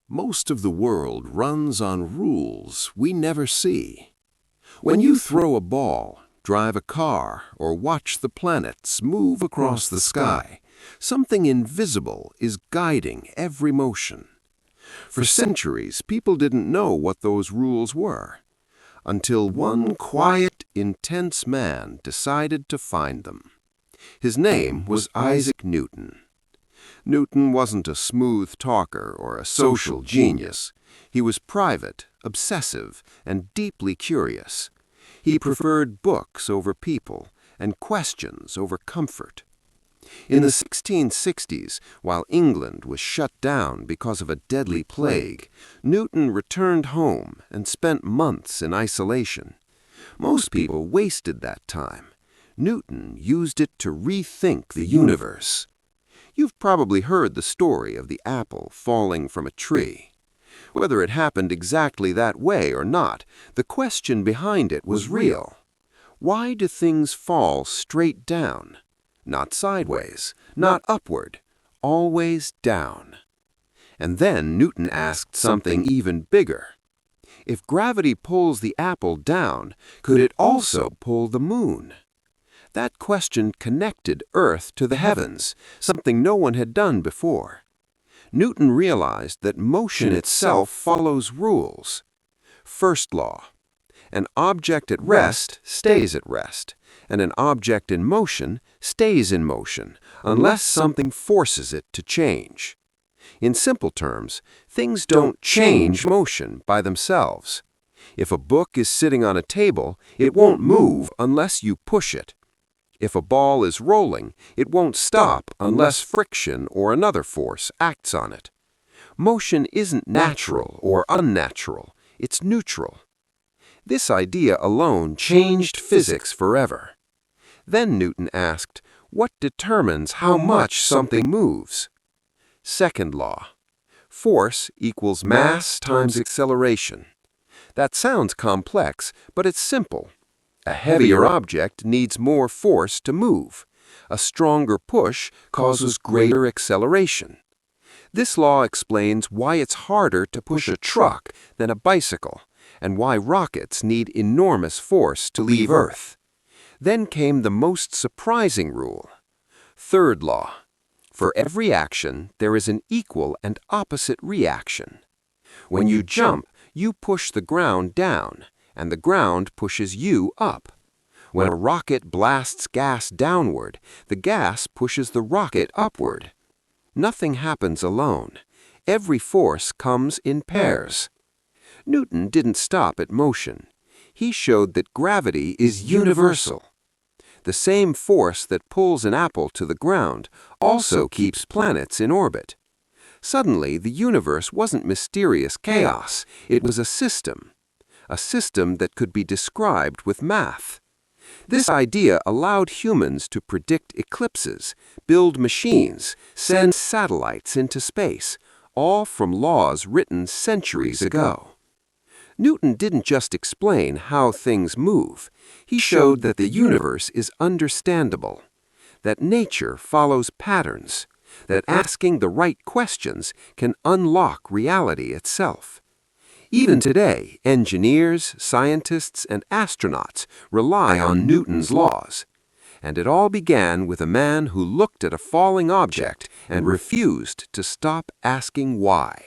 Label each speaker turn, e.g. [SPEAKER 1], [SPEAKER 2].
[SPEAKER 1] Most of the world runs on rules we never see. When you throw a ball, drive a car, or watch the planets move across the sky, something invisible is guiding every motion. For centuries, people didn't know what those rules were, until one quiet, intense man decided to find them. His name was Isaac Newton. Newton wasn't a smooth talker or a social genius. He was private, obsessive, and deeply curious. He preferred books over people and questions over comfort. In the 1660s, while England was shut down because of a deadly plague, Newton returned home and spent months in isolation. Most people wasted that time. Newton used it to rethink the universe. You've probably heard the story of the apple falling from a tree. Whether it happened exactly that way or not, the question behind it was real. Why do things fall straight down? Not sideways, not upward, always down. And then Newton asked something even bigger. If gravity pulls the apple down, could it also pull the moon? That question connected Earth to the heavens, something no one had done before. Newton realized that motion itself follows rules. First law: an object at rest stays at rest, and an object in motion stays in motion, unless something forces it to change. In simple terms, things don't change motion by themselves. If a book is sitting on a table, it won't move unless you push it. If a ball is rolling, it won't stop unless friction or another force acts on it. Motion isn't natural or unnatural, it's neutral. This idea alone changed physics forever. Then Newton asked, what determines how much something moves? Second law: force equals mass times acceleration. That sounds complex, but it's simple. A heavier object needs more force to move. A stronger push causes greater acceleration. This law explains why it's harder to push a truck than a bicycle, and why rockets need enormous force to leave Earth. Then came the most surprising rule. Third law: for every action, there is an equal and opposite reaction. When you jump, you push the ground down, and the ground pushes you up. When a rocket blasts gas downward, the gas pushes the rocket upward. Nothing happens alone. Every force comes in pairs. Newton didn't stop at motion. He showed that gravity is universal. The same force that pulls an apple to the ground also keeps planets in orbit. Suddenly, the universe wasn't mysterious chaos. It was a system that could be described with math. This idea allowed humans to predict eclipses, build machines, send satellites into space, all from laws written centuries ago. Newton didn't just explain how things move. He showed that the universe is understandable, that nature follows patterns, that asking the right questions can unlock reality itself. Even today, engineers, scientists, and astronauts rely on Newton's laws. And it all began with a man who looked at a falling object and refused to stop asking why.